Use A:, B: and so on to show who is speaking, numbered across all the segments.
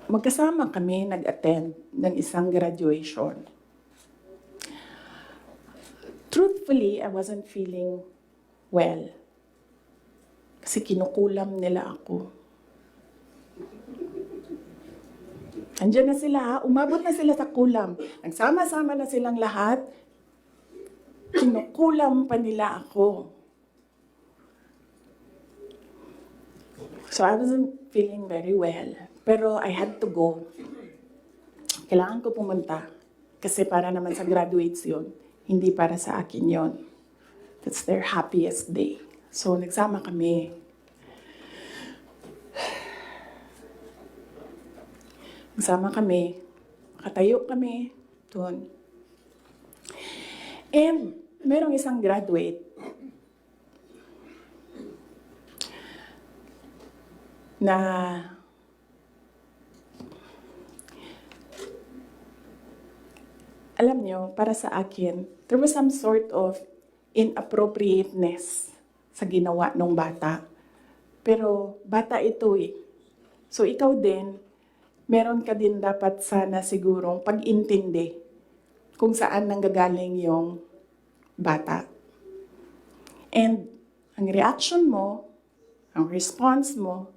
A: magkasama kami nag-attend ng isang graduation. Truthfully, I wasn't feeling well. Kasi kinukulam nila ako. Andiyan na sila, umabot na sila sa kulam. Nagsama-sama na silang lahat. Kinukulam pa nila ako. So I wasn't feeling very well. Pero I had to go. Kailangan ko pumunta. Kasi para naman sa graduates yun. Hindi para sa akin yun. That's their happiest day. So nagsama kami. Nagsama kami. Nakatayo kami doon. And merong isang graduate na alam nyo, para sa akin, there was some sort of inappropriateness sa ginawa ng bata. Pero bata ito eh. So ikaw din, meron ka din dapat sana sigurong pag-intindi kung saan nanggagaling yung bata. And ang reaction mo, ang response mo,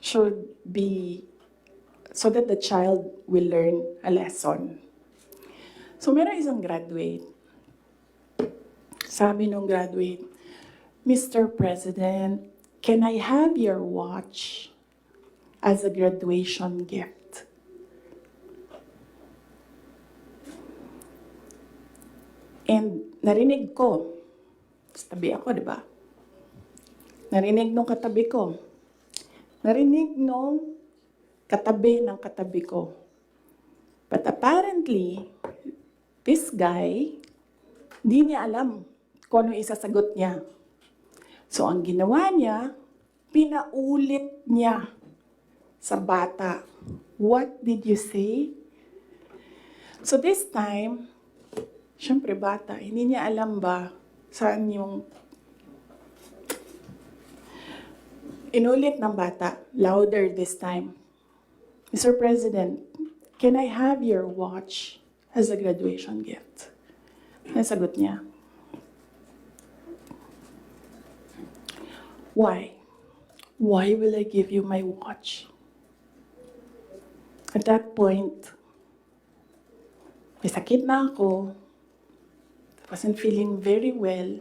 A: should be so that the child will learn a lesson. So meron isang graduate. Sabi nung graduate, Mr. President, can I have your watch as a graduation gift? And narinig ko, sa tabi ako, di ba? Narinig nung katabi ko. Narinig nung katabi ng katabi ko. But apparently, this guy, di niya alam kung ano isasagot niya. So ang ginawa niya, pinaulit niya sa bata. What did you say? So this time, syempre bata, hindi niya alam ba saan yung inulit ng bata, louder this time. Mr. President, can I have your watch as a graduation gift? Nasagot niya. Why? Why will I give you my watch? At that point, may sakit na ako. I wasn't feeling very well.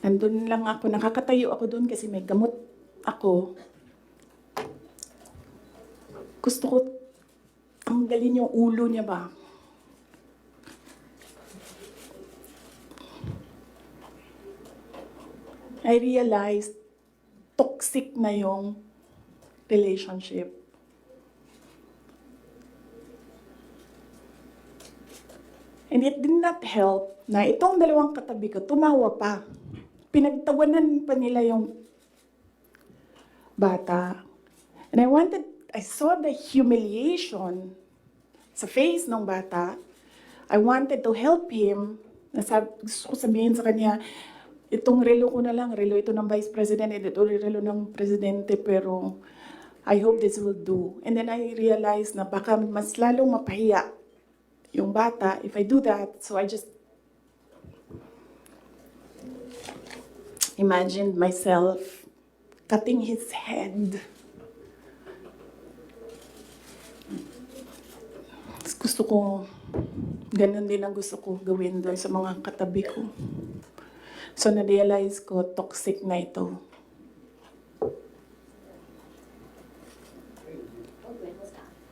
A: Nandun lang ako, nakakatayo ako doon kasi may gamot ako. Gusto ko tanggalin yung ulo niya ba? I realized toxic na yung relationship. And it did not help na itong dalawang katabi ko, tumawa pa. Pinagtawanan pa nila yung bata. And I saw the humiliation sa face ng bata. I wanted to help him. Gusto ko sabihin sa kanya, itong relo ko na lang, relo ito ng Vice President, ito relo ng Presidente, pero I hope this will do. And then I realized na baka mas lalong mapahiya yung bata if I do that. So I just imagined myself cutting his head. Gusto ko, ganun din ang gusto ko gawin doon sa mga katabi ko. So na-realize ko, toxic na ito.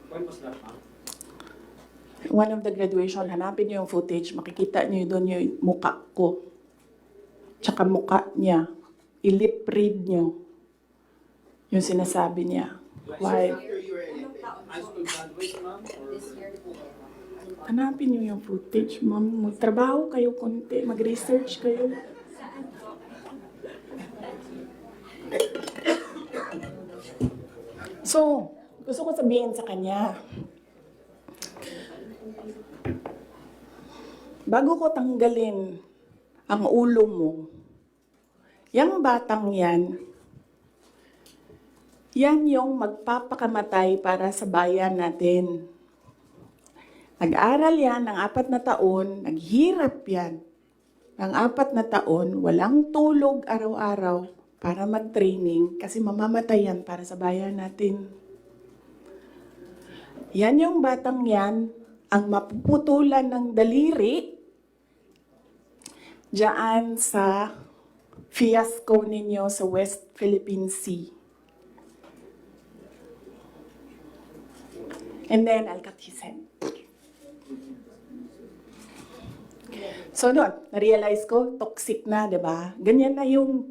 B: When was that, ma'am?
A: One of the graduation, hanapin niyo yung footage, makikita niyo doon yung muka ko. Tsaka muka niya. I-lip read niyo yung sinasabi niya. Why?
B: After you were in high school graduate, ma'am? Or...
A: Hanapin niyo yung footage, ma'am. Magtrabaho kayo konti, mag-research kayo. So, gusto ko sabihin sa kanya, bago ko tanggalin ang ulo mo, yung batang yan, Yan yung magpapakamatay para sa bayan natin. Nag-aral yan ng 4 na taon, naghirap yan ng 4 na taon, walang tulog araw-araw para mag-training kasi mamamatay yan para sa bayan natin. Yan yung batang yan, ang mapuputulan ng daliri diyan sa fiasco ninyo sa West Philippine Sea. And then, I'll cut his head. So noon, na-realize ko, toxic na, di ba? Ganyan na yung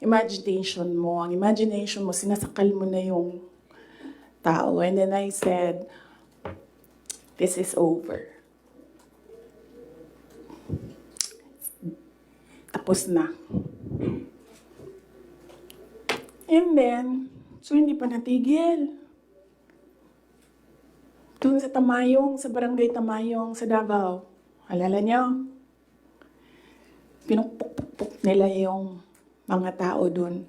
A: imagination mo. Ang imagination mo, sinasakal mo na yung tao. And then I said, this is over. Tapos na. And then, so hindi pa natigil. Doon sa Tamayong, sa barangay Tamayong, sa Davao. Alala niyo? Pinupuk-puk nila yung mga tao doon.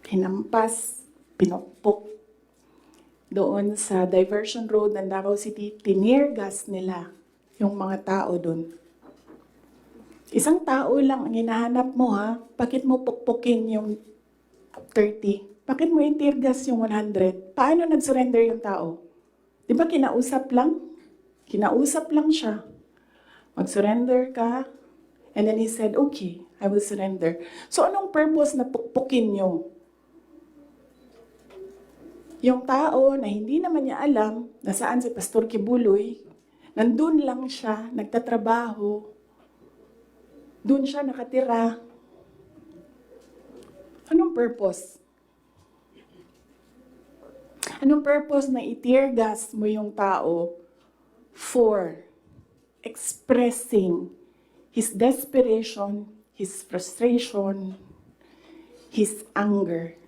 A: Hinampas, pinupuk. Doon sa diversion road ng Davao City, tinirgas nila yung mga tao doon. Isang tao lang ang hinahanap mo, ha? Bakit mo pukpukin yung 30? Bakit mo itirgas yung 100? Paano nag-surrender yung tao? Di ba kinausap lang? Kinausap lang siya. Mag-surrender ka. And then he said, okay, I will surrender. So anong purpose na pukpukin nyo? Yung tao na hindi naman niya alam na saan si Pastor Kibuloy, nandun lang siya, nagtatrabaho, doon siya nakatira. Anong purpose? Anong purpose na i-tear gas mo yung tao for expressing his desperation, his frustration, his anger?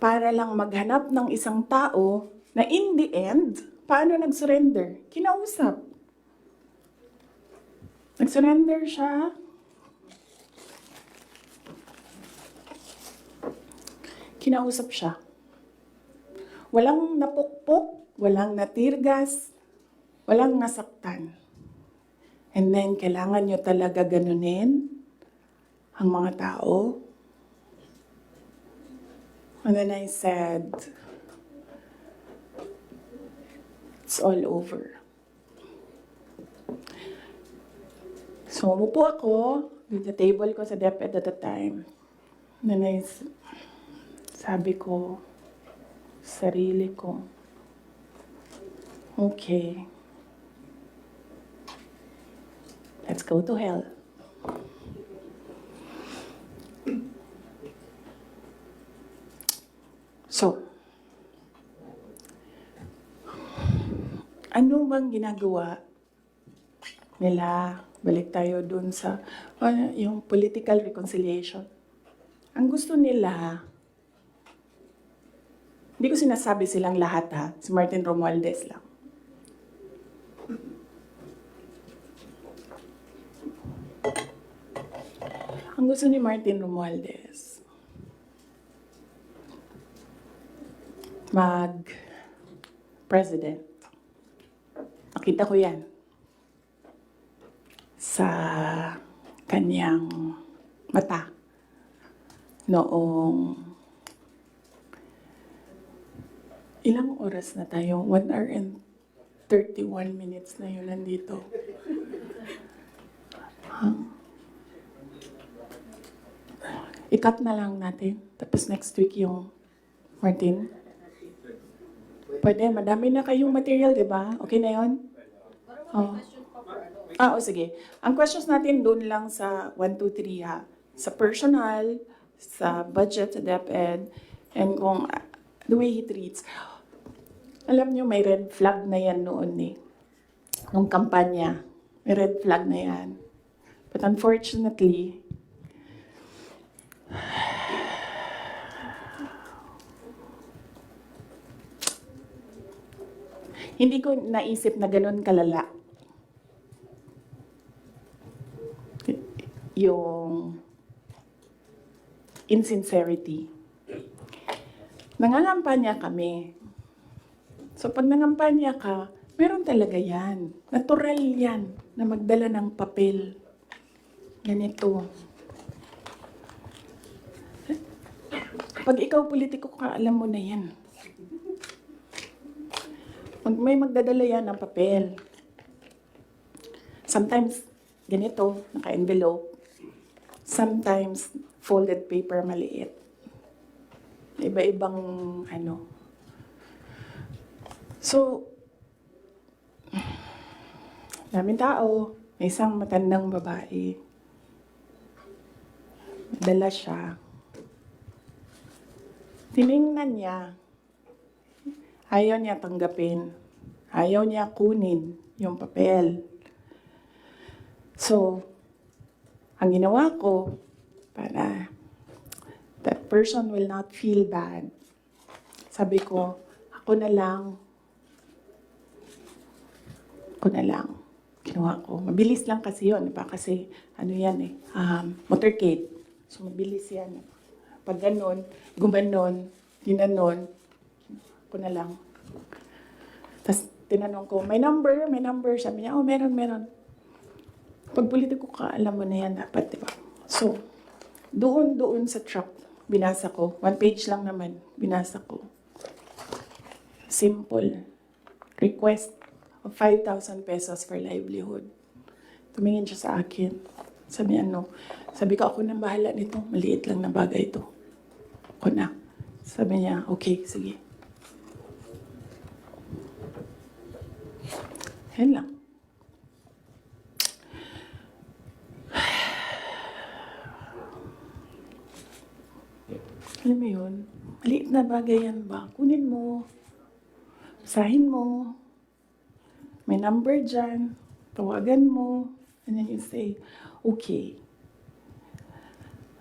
A: Para lang maghanap ng isang tao na in the end, paano nag-surrender? Kinausap. Nag-surrender siya. Kinausap siya. Walang napukpok, walang natirgas, walang nasaktan. And then, kailangan nyo talaga ganunin ang mga tao. And then I said, it's all over. So, umupo ako with the table ko sa DepEd at the time. And then sabi ko, sarili ko, okay, let's go to hell. So, ano bang ginagawa nila? Balik tayo dun sa yung political reconciliation. Ang gusto nila, hindi ko sinasabi silang lahat, ha? Si Martin Romualdez lang. Ang gusto ni Martin Romualdez, mag-president. Nakita ko yan sa kanyang mata noong ilang oras na tayo? 1 hour and 31 minutes na yun nandito. I-cut na lang natin. Tapos next week yung Martin. Pwede, madami na kayong material, di ba? Okay na yun? Oh. Sige. Ang questions natin doon lang sa 1, 2, 3, ha? Sa personal, sa budget, sa DepEd, and kung the way he treats. Alam nyo, may red flag na yan noon eh. Nung kampanya, may red flag na yan. But unfortunately, hindi ko naisip na ganun kalala. yung insincerity. Nangangampanya kami. So pag nangampanya ka, meron talaga yan. Natural yan na magdala ng papel. Ganito. Pag ikaw politiko ka, alam mo na yan. May magdadala yan ng papel. Sometimes, ganito, naka-envelope. Sometimes, folded paper maliit. Iba-ibang ano. So, daming tao. May isang matandang babae. Dala siya. Tiningnan niya. Ayaw niya tanggapin. Ayaw niya kunin yung papel. So, ang ginawa ko, para that person will not feel bad, sabi ko, ako na lang. Ginawa ko. Mabilis lang kasi yun. Diba? Kasi, ano yan eh, motorcade. So, mabilis yan. Pag ganon, gumanon, ginanon, ako na lang. Tapos, tinanong ko, may number? Sabi niya, oh, meron. Pag politiko ka, alam mo na yan dapat, diba? So, doon sa truck, binasa ko. 1 page lang naman, binasa ko. Simple. Request of 5,000 pesos for livelihood. Tumingin siya sa akin. Sabi ko, ako nang bahala nito. Maliit lang na bagay ito. Ako na. Sabi niya, okay, sige. Yan lang. Alam mo yun, maliit na bagay yan ba? Kunin mo, basahin mo, may number dyan, tawagan mo, and then you say, okay,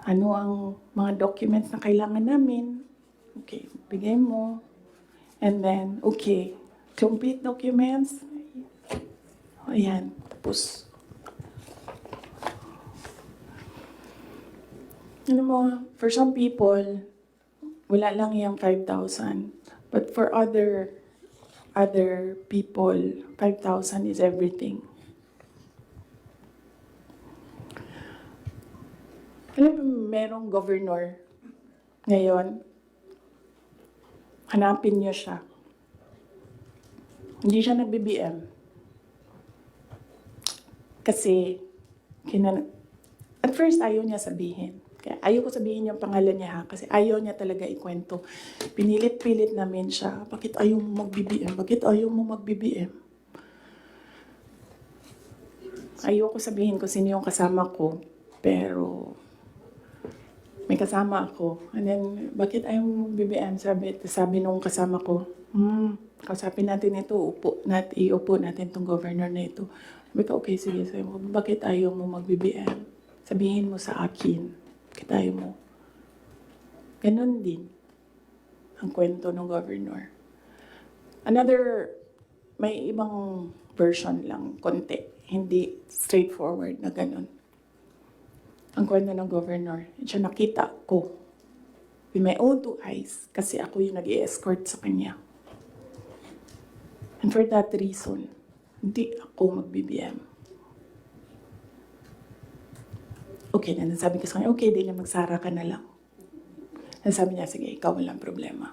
A: ano ang mga documents na kailangan namin? Okay, bigay mo. And then, okay, complete documents. O yan, tapos. Alam mo, for some people, wala lang yung 5,000. But for other people, 5,000 is everything. Alam mo, merong governor ngayon, hanapin niyo siya. Hindi siya nag-BBM. Kasi, at first ayaw niya sabihin. Kaya ayaw ko sabihin yung pangalan niya ha, kasi ayaw niya talaga ikwento. Pinilit-pilit namin siya, bakit ayaw mo mag-BBM? Bakit ayaw mo mag-BBM? Ayaw ko sabihin kung sino yung kasama ko, pero may kasama ako. And then, bakit ayaw mo mag-BBM? Sabi nung kasama ko, kausapin natin ito, iupo natin tong governor na ito. Sabi ko, okay, sige. Sabi ko, bakit ayaw mo mag-BBM? Sabihin mo sa akin. Bakit ayaw mo? Ganon din ang kwento ng governor. May ibang version lang, konti. Hindi straightforward na ganon. Ang kwento ng governor, siya nakita ko with my own 2 eyes kasi ako yung nag-i-escort sa kanya. And for that reason, hindi ako mag-BBM. Okay na, sabi ko sa kanya, okay, di na magsara ka na lang. And sabi niya, sige, ikaw walang problema.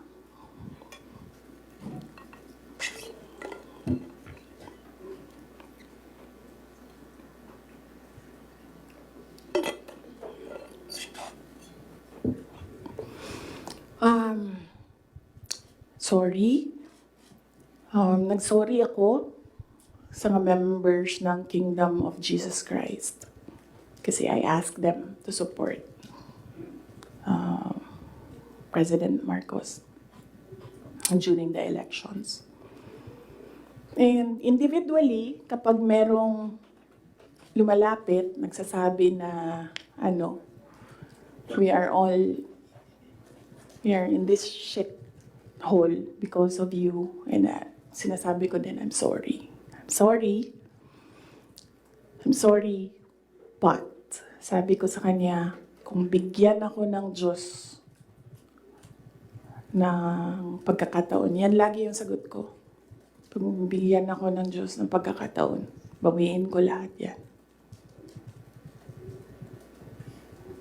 A: Sorry. Nag-sorry ako sa mga members ng Kingdom of Jesus Christ. Kasi I asked them to support President Marcos during the elections. And individually, kapag merong lumalapit, nagsasabi na, we are in this shit hole because of you. And sinasabi ko din, I'm sorry. I'm sorry, but sabi ko sa kanya, kung bigyan ako ng Diyos ng pagkakataon, yan lagi yung sagot ko. Kung bigyan ako ng Diyos ng pagkakataon, bawiin ko lahat yan.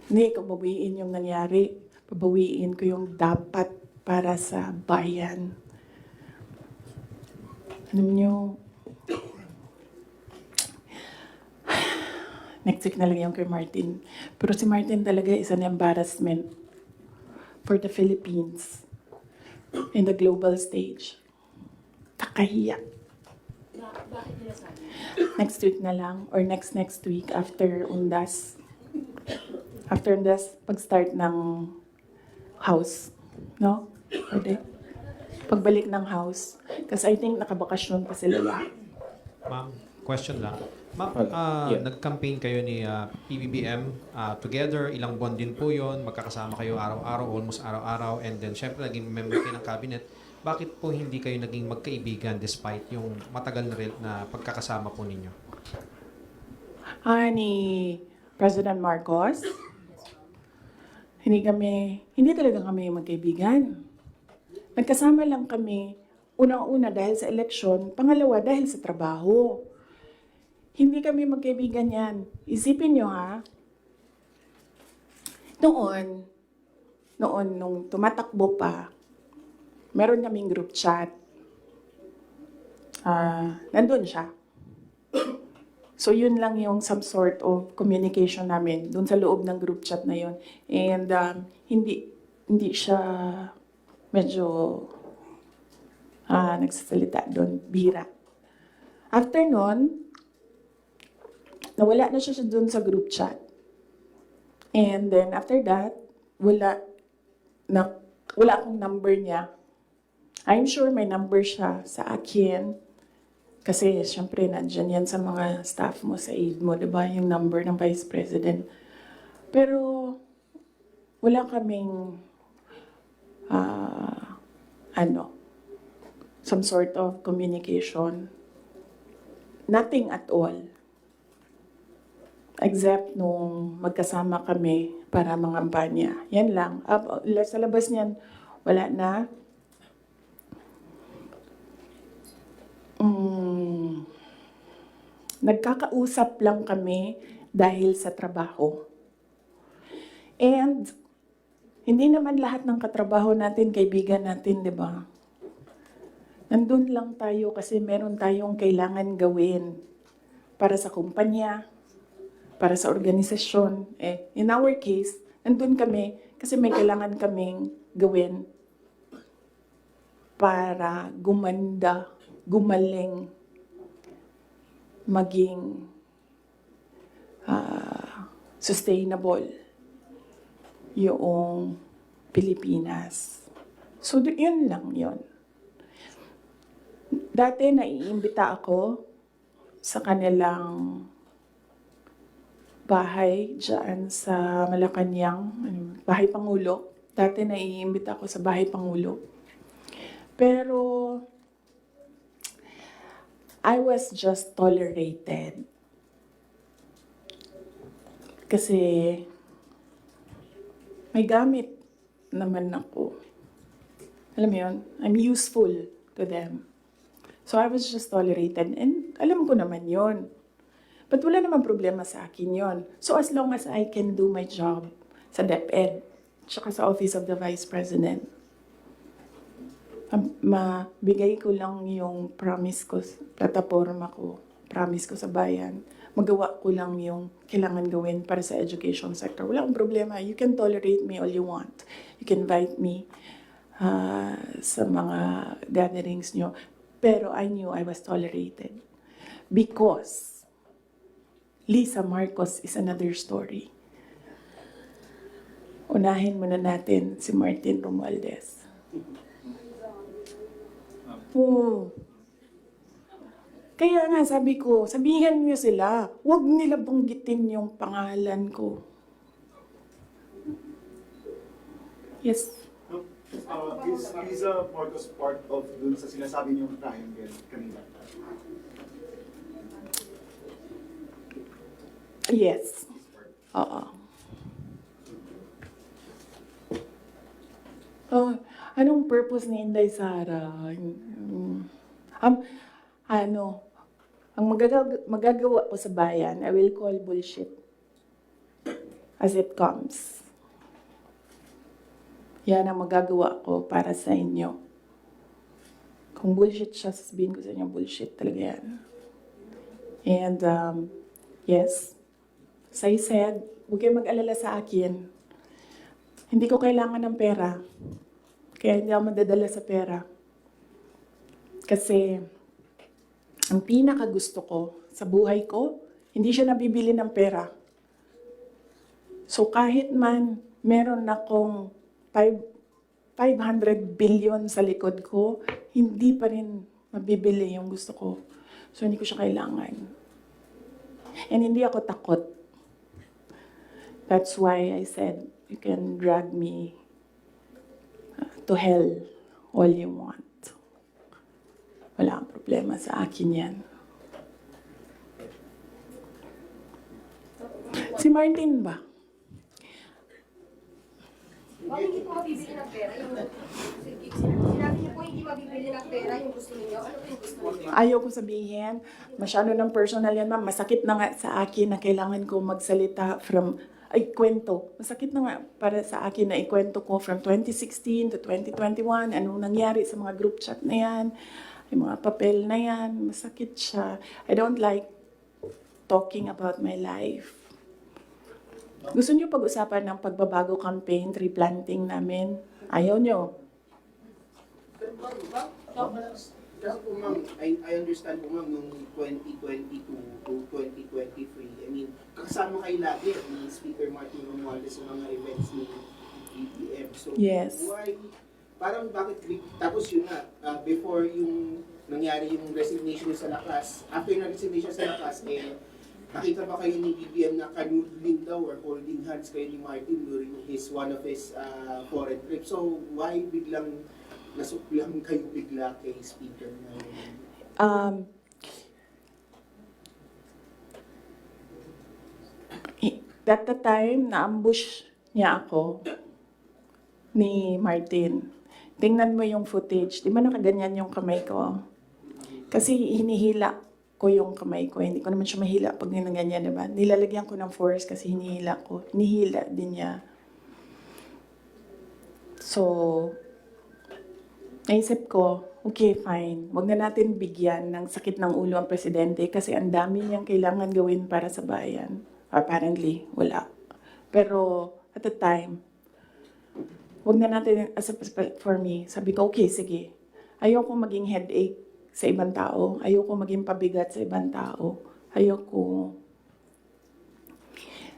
A: Hindi ko bawiin yung nangyari. Babawiin ko yung dapat para sa bayan. Alam nyo, next week na lang yung kay Martin. Pero si Martin talaga is an embarrassment for the Philippines in the global stage. Kakahiya.
B: Bakit nila sabi?
A: Next week na lang or next week after Undas. After Undas, pag-start ng house. No? Pwede? Pagbalik ng house. Kasi I think nakabakasyon pa sila lahat.
C: Ma'am, question lang. Ma'am,
D: Yeah.
C: nag-campaign kayo ni PBBM together, ilang buwan din po yon, magkakasama kayo araw-araw, almost araw-araw, and then syempre naging member kayo ng cabinet. Bakit po hindi kayo naging magkaibigan despite yung matagal na pagkakasama po ninyo?
A: Ni President Marcos, hindi talaga kami magkaibigan. Nagkasama lang kami, unang-una dahil sa eleksyon, pangalawa dahil sa trabaho. Hindi kami magkaibigan yan. Isipin nyo ha, noon, nung tumatakbo pa, meron kaming group chat. Nandun siya. So yun lang yung some sort of communication namin dun sa loob ng group chat na yun. And hindi siya medyo nagsasalita doon, bira. After nun, nawala na siya doon sa group chat. And then after that, wala akong number niya. I'm sure may number siya sa akin. Kasi syempre, nandyan yan sa mga staff mo, sa aide mo, diba? Yung number ng Vice President. Pero, wala kaming, some sort of communication. Nothing at all. Except nung magkasama kami para mangampanya. Yan lang. Sa labas niyan, wala na. Nagkakausap lang kami dahil sa trabaho. And hindi naman lahat ng katrabaho natin, kaibigan natin, di ba? Nandun lang tayo kasi meron tayong kailangan gawin para sa kumpanya, para sa organisasyon. In our case, nandun kami kasi may kailangan kaming gawin para gumanda, gumaling, maging sustainable yung Pilipinas. So, yun lang yun. Dati naiimbita ako sa kanilang bahay dyan sa Malacanang, Bahay Pangulo. Dati naiimbita ako sa Bahay Pangulo. Pero I was just tolerated. Kasi may gamit naman ako. Alam mo yun? I'm useful to them. So I was just tolerated. And alam ko naman yun. But wala naman problema sa akin yun. So as long as I can do my job sa DepEd, tsaka sa Office of the Vice President, mabigay ko lang yung promise ko, plataforma ko, promise ko sa bayan, magawa ko lang yung kailangan gawin para sa education sector. Wala akong problema. You can tolerate me all you want. You can invite me sa mga gatherings nyo. Pero I knew I was tolerated. Because Lisa Marcos is another story. Unahin muna natin si Martin Romualdez. Kaya nga sabi ko, sabihan niyo sila, huwag nila banggitin yung pangalan ko. Yes.
D: Is Lisa Marcos part of dun sa sinasabi niyong triangle kanina?
A: Yes. Oo. Oh, anong purpose ni Inday Sara? Ano, ang magagawa ko sa bayan, I will call bullshit as it comes. Yan ang magagawa ko para sa inyo. Kung bullshit siya, sasabihin ko sa inyo, bullshit talaga yan. And, yes, as I said, huwag kayong mag-alala sa akin. Hindi ko kailangan ng pera. Kaya hindi ako madadala sa pera. Kasi, ang pinakagusto ko sa buhay ko, hindi siya nabibili ng pera. So kahit man meron akong 500 billion sa likod ko, hindi pa rin mabibili yung gusto ko. So hindi ko siya kailangan. And hindi ako takot. That's why I said, you can drag me to hell all you want. Wala kang problema sa akin yan. Si Martin ba?
E: Bakit hindi po mabibili ng pera? Sinabi niyo po hindi mabibili ng pera yung gusto niyo. Ano po yung gusto niyo?
A: Ayaw ko sabihin, masyado ng personal yan, ma'am. Masakit na nga sa akin na kailangan ko magsalita kwento. Masakit na nga para sa akin na ikwento ko from 2016 to 2021, anong nangyari sa mga group chat na yan, yung mga papel na yan, masakit siya. I don't like talking about my life. Gusto niyo pag-usapan ng pagbabago campaign, tree planting namin? Ayaw niyo.
F: Pero kasi po ma'am, I understand po ma'am, nung 2022 to 2023, I mean, kasama kayo lagi ni Speaker Martin Romualdez sa mga events ni BBM. So,
A: Yes.
F: why, parang bakit, tapos yun nga, before yung nangyari yung resignation sa lakas, after na resignation sa lakas, nakita ba kayo ni BBM na kanudling daw or holding hands kayo ni Martin during one of his foreign trips? So, why biglang nasuklang kayo bigla kay Speaker na
A: At the time, na-ambush niya ako ni Martin. Tingnan mo yung footage. Di ba nakaganyan yung kamay ko? Kasi hinihila ko yung kamay ko. Hindi ko naman siya mahila pag ganyan, di ba? Nilalagyan ko ng force kasi hinihila ko. Hinihila din niya. So, naisip ko, okay, fine. Huwag na natin bigyan ng sakit ng ulo ang presidente kasi ang dami niyang kailangan gawin para sa bayan. Apparently, wala. Pero, at the time, huwag na natin, for me, sabi ko, okay, sige. Ayoko maging headache sa ibang tao. Ayoko maging pabigat sa ibang tao. Ayoko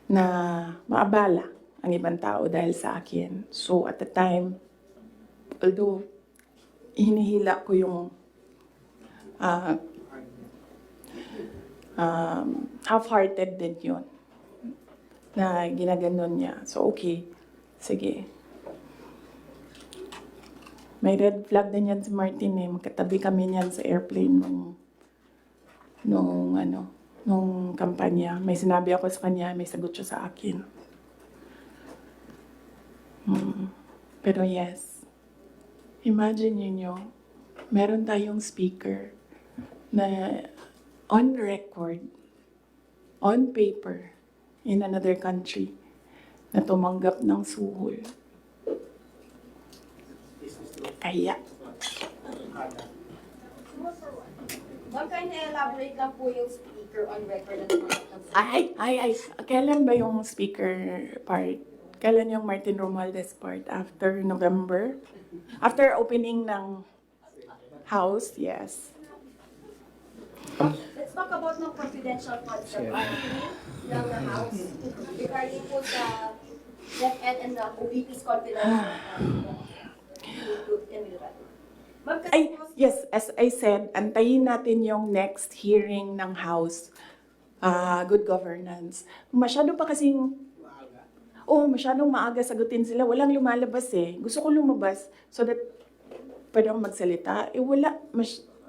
A: na maabala ang ibang tao dahil sa akin. So, at the time, although hinihila ko yung half-hearted din yun na ginaganon niya. So, okay. Sige. May red flag din yan si Martin eh. Magkatabi kami niyan sa airplane nung kampanya. May sinabi ako sa kanya, may sagot siya sa akin. Pero yes, imagine niyo, meron tayong speaker na on record, on paper, in another country, na tumanggap ng suhol. Kaya,
E: Ma'am, kaya na-elaborate lang po yung speaker on record na tumanggap ng suhol.
A: ay, kailan ba yung speaker part? Kailan yung Martin Romualdez part? After November? After opening ng house, yes.
E: Let's talk about ng confidential funds ng House. Regarding po sa DepEd and the OVP's confidential funds. Ma'am, kasi
A: Ay,
E: po,
A: yes, as I said, antayin natin yung next hearing ng House. Good governance. Masyado pa kasing, masyadong maaga sagutin sila. Walang lumalabas eh. Gusto ko lumabas so that pwede akong magsalita. Wala.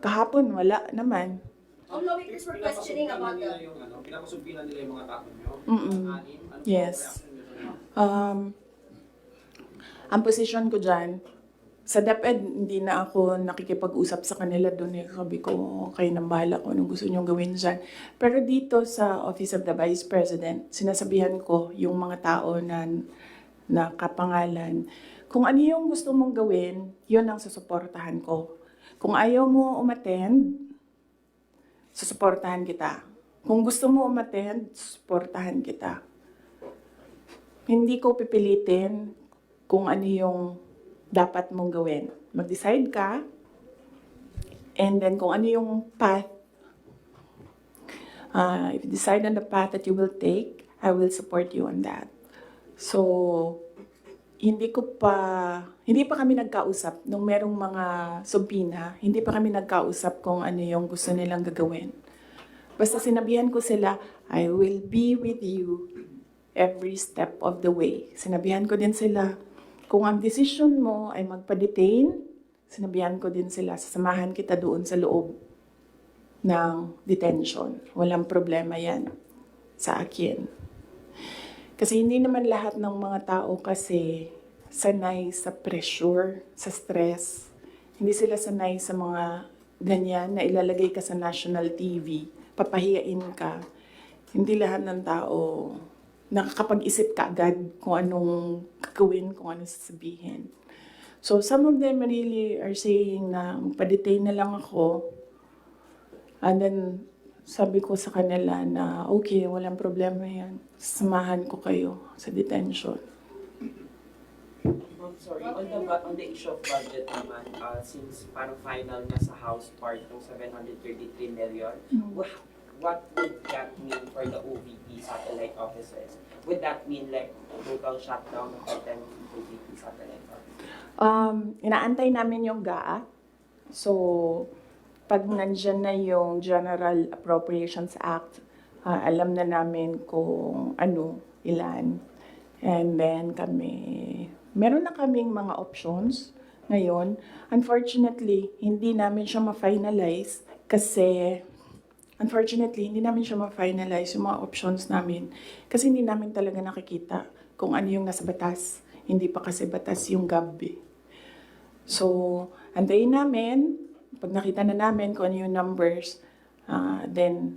A: Kahapon, wala naman.
E: All lawmakers were questioning about
B: Pinapasumpilan nila yung mga tao nyo.
A: Mm-mm.
B: Anim. Ano po
A: Yes.
B: reaction nyo doon?
A: Ang posisyon ko dyan, sa DepEd, hindi na ako nakikipag-usap sa kanila doon. Sabi ko, kayo nang bahala kung anong gusto nyong gawin dyan. Pero dito sa Office of the Vice President, sinasabihan ko yung mga tao na kapangalan, kung ano yung gusto mong gawin, yun ang susuportahan ko. Kung ayaw mo umattend, susuportahan kita. Kung gusto mo umattend, susuportahan kita. Hindi ko pipilitin kung ano yung dapat mong gawin. Mag-decide ka, and then kung ano yung path, if you decide on the path that you will take, I will support you on that. So, hindi pa kami nagkausap nung merong mga subpina, hindi pa kami nagkausap kung ano yung gusto nilang gagawin. Basta sinabihan ko sila, I will be with you every step of the way. Sinabihan ko din sila, kung ang decision mo ay magpa-detain, sinabihan ko din sila, sasamahan kita doon sa loob ng detention. Walang problema yan sa akin. Kasi hindi naman lahat ng mga tao kasi sanay sa pressure, sa stress. Hindi sila sanay sa mga ganyan na ilalagay ka sa national TV, papahiyain ka. Hindi lahat ng tao nakakapag-isip ka agad kung anong gagawin, kung anong sasabihin. So some of them really are saying na magpa-detain na lang ako. And then sabi ko sa kanila na okay, walang problema yan. Samahan ko kayo sa detention.
G: I'm sorry, on the issue of budget naman, since parang final na sa House part ng 733 million, what would that mean for the OVP satellite offices? Would that mean like total shutdown of the 10 OVP satellite offices?
A: Inaantay namin yung GAA. So, pag nandyan na yung General Appropriations Act, alam na namin kung ano, ilan. And then meron na kaming mga options ngayon. Unfortunately, hindi namin siya ma-finalize kasi yung mga options namin kasi hindi namin talaga nakikita kung ano yung nasa batas. Hindi pa kasi batas yung GAB. So, antayin namin. Pag nakita na namin kung ano yung numbers, then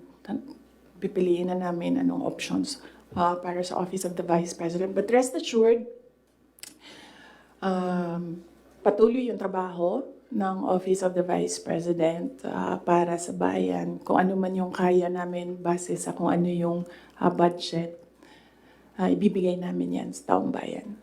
A: pipiliin na namin anong options para sa Office of the Vice President. But rest assured, patuloy yung trabaho ng Office of the Vice President para sa bayan. Kung ano man yung kaya namin base sa kung ano yung budget, ibibigay namin yan sa taong bayan.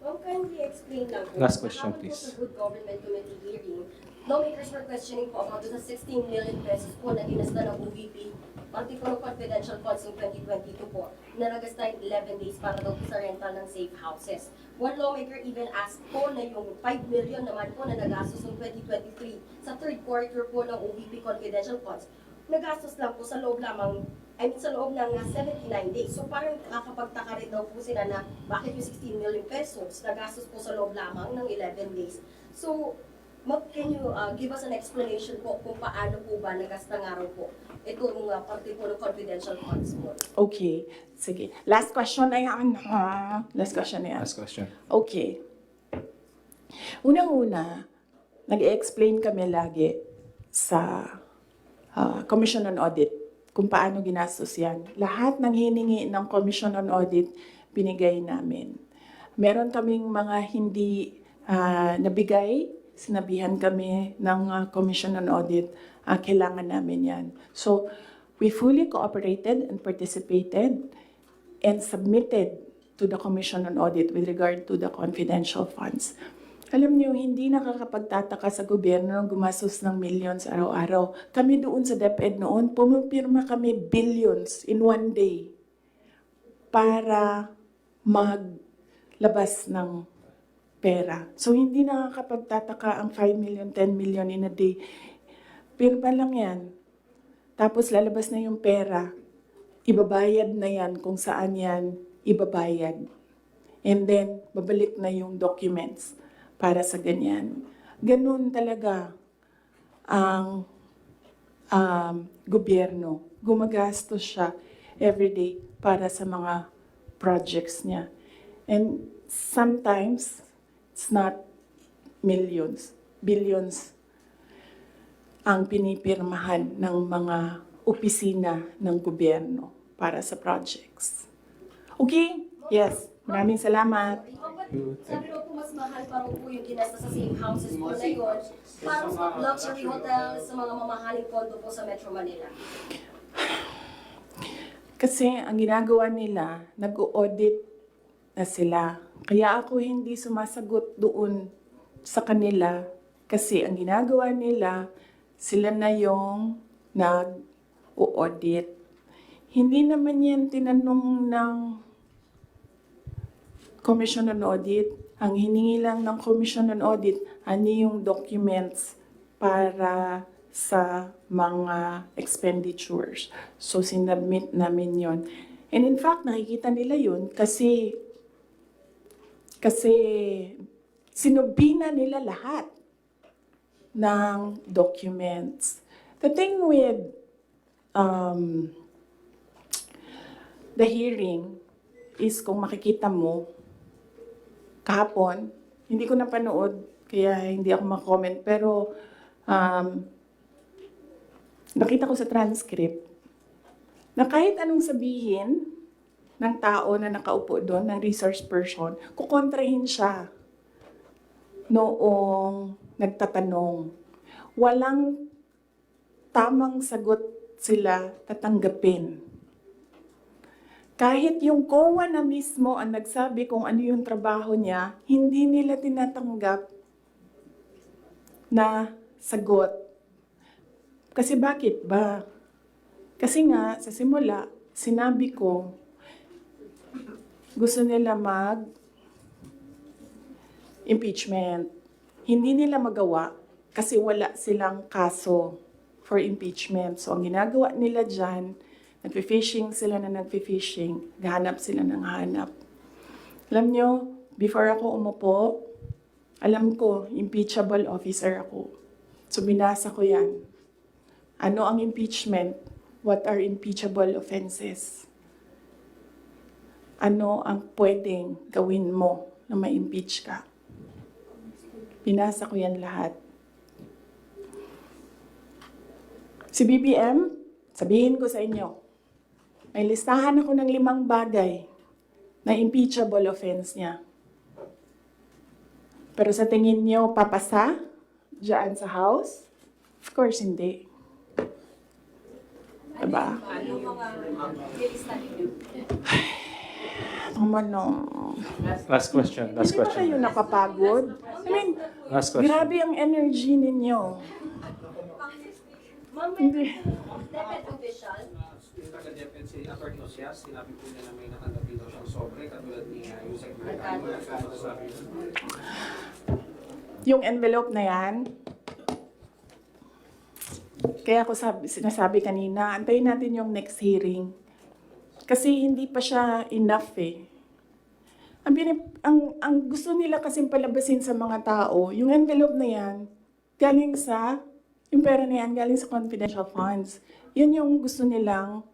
E: Ma'am, kindly explain lang po.
H: Last question,
E: Kahapon po
H: please.
E: sa Good Government Committee hearing, lawmakers were questioning po about sa 16 million pesos po na ginasta ng OVP, pati po ng confidential funds ng 2022 po, na nagasta yung 11 days para daw po sa rental ng safe houses. One lawmaker even asked po na yung 5 million naman po na nagastos ng 2023 sa third quarter po ng OVP confidential funds, nagastos lang po sa loob lamang, sa loob ng 79 days. So parang nakakapagtaka rin daw po sila na bakit yung 16 million pesos nagastos po sa loob lamang ng 11 days. So, can you give us an explanation po kung paano po ba nagasta nga raw po itong parte po ng confidential funds po?
A: Okay, sige. Last question na yan. Last question na yan.
H: Last question.
A: Okay. Unang-una, nag-explain kami lagi sa Commission on Audit kung paano ginastos yan. Lahat ng hiningi ng Commission on Audit, binigay namin. Meron kaming mga hindi nabigay, sinabihan kami ng Commission on Audit, kailangan namin yan. So, we fully cooperated and participated and submitted to the Commission on Audit with regard to the confidential funds. Alam niyo, hindi nakakapagtataka sa gobyerno ng gumastos ng millions araw-araw. Kami doon sa DepEd noon, pumipirma kami billions in one day para maglabas ng pera. So, hindi nakakapagtataka ang 5 million, 10 million in a day. Pirma lang yan. Tapos lalabas na yung pera. Ibabayad na yan kung saan yan ibabayad. And then, babalik na yung documents para sa ganyan. Ganun talaga ang gobyerno. Gumagastos siya everyday para sa mga projects niya. And sometimes, it's not millions, billions ang pinipirmahan ng mga opisina ng gobyerno para sa projects. Okay? Yes. Maraming salamat.
E: Sabi mo po mas mahal pa rin po yung ginasta sa same houses po na yun. Parang sa luxury hotels, sa mga mamahaling condo po sa Metro Manila.
A: Kasi ang ginagawa nila, nag-audit na sila. Kaya ako hindi sumasagot doon sa kanila kasi ang ginagawa nila, sila na yung nag-audit. Hindi naman yan tinanong ng Commission on Audit. Ang hiningi lang ng Commission on Audit, ano yung documents para sa mga expenditures. So, sinubmit namin yon. And in fact, nakikita nila yun kasi sinubina nila lahat ng documents. The thing with the hearing is kung makikita mo, kahapon, hindi ko napanood, kaya hindi ako mag-comment, pero nakita ko sa transcript na kahit anong sabihin ng tao na nakaupo doon, ng resource person, kukontrahin siya noong nagtatanong. Walang tamang sagot sila tatanggapin. Kahit yung COA na mismo ang nagsabi kung ano yung trabaho niya, hindi nila tinatanggap na sagot. Kasi bakit ba? Kasi nga, sa simula, sinabi ko, gusto nila mag-impeachment. Hindi nila magawa kasi wala silang kaso for impeachment. So, ang ginagawa nila dyan, nagfi-fishing sila na nagfi-fishing, gahanap sila ng hanap. Alam nyo, before ako umupo, alam ko, impeachable officer ako. So, binasa ko yan. Ano ang impeachment? What are impeachable offenses? Ano ang pwedeng gawin mo na ma-impeach ka? Binasa ko yan lahat. Si BBM, sabihin ko sa inyo, may listahan ako ng 5 bagay na impeachable offense niya. Pero sa tingin niyo, papasa dyan sa House? Of course, hindi. Diba?
E: Ano mga nilista ninyo?
H: Last question.
A: Hindi ba kayo napapagod? I mean,
H: Last question.
A: grabe ang energy ninyo.
E: Ma'am,
A: Hindi.
E: DepEd official,
C: Yung taga-DepEd si Atty. Ocias, sinabi po niya na may natanggapin daw siyang sobre, katulad ni yung secretary.
A: Yung envelope na yan, kaya ako sinasabi kanina, antayin natin yung next hearing. Kasi hindi pa siya enough eh. Ang gusto nila kasing palabasin sa mga tao, yung envelope na yan, galing sa, yung pera na yan, galing sa confidential funds. Yun yung gusto nilang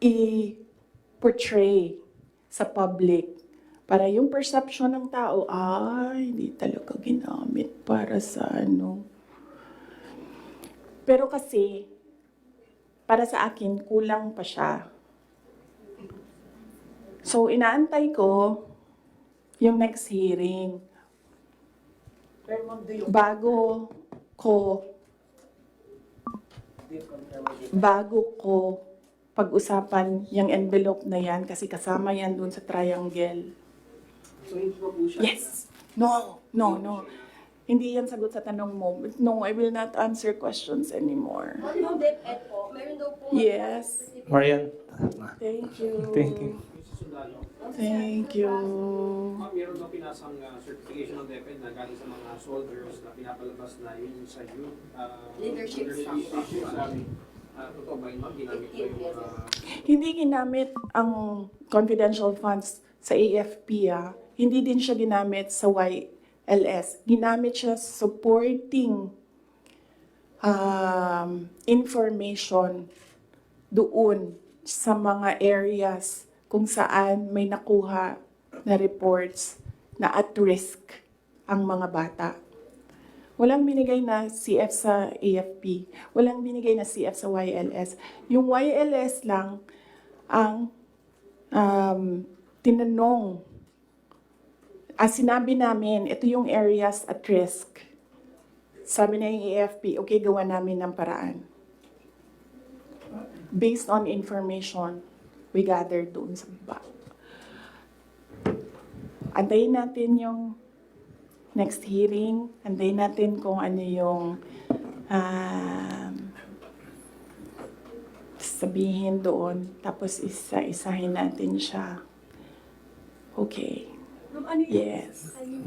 A: i-portray sa public. Para yung perception ng tao, ay, hindi talaga ginamit para sa ano. Pero kasi, para sa akin, kulang pa siya. So, inaantay ko yung next hearing. Bago ko pag-usapan yung envelope na yan kasi kasama yan dun sa triangle.
F: So hindi pa po siya?
A: Yes! No! Hindi yan sagot sa tanong mo. No, I will not answer questions anymore.
E: yung DepEd po, meron daw po
A: Yes.
H: Marian.
A: Thank you.
H: Thank you.
A: Thank you.
C: Meron daw pinasang certification ng DepEd na galing sa mga soldiers na pinapalabas na yun sa youth
E: Leadership.
C: Totoo ba yun, ma'am? Ginamit ba yung
A: Hindi ginamit ang confidential funds sa AFP. Hindi din siya ginamit sa YLS. Ginamit siya supporting information doon sa mga areas kung saan may nakuha na reports na at risk ang mga bata. Walang binigay na CF sa AFP. Walang binigay na CF sa YLS. Yung YLS lang ang tinanong. Sinabi namin, ito yung areas at risk. Sabi na yung AFP, okay, gawa namin ng paraan. Based on information we gathered doon sa baba. Antayin natin yung next hearing. Antayin natin kung ano yung sabihin doon. Tapos isa-isahin natin siya. Okay.
I: Ma'am, ano yung,
A: Yes.
I: ano yung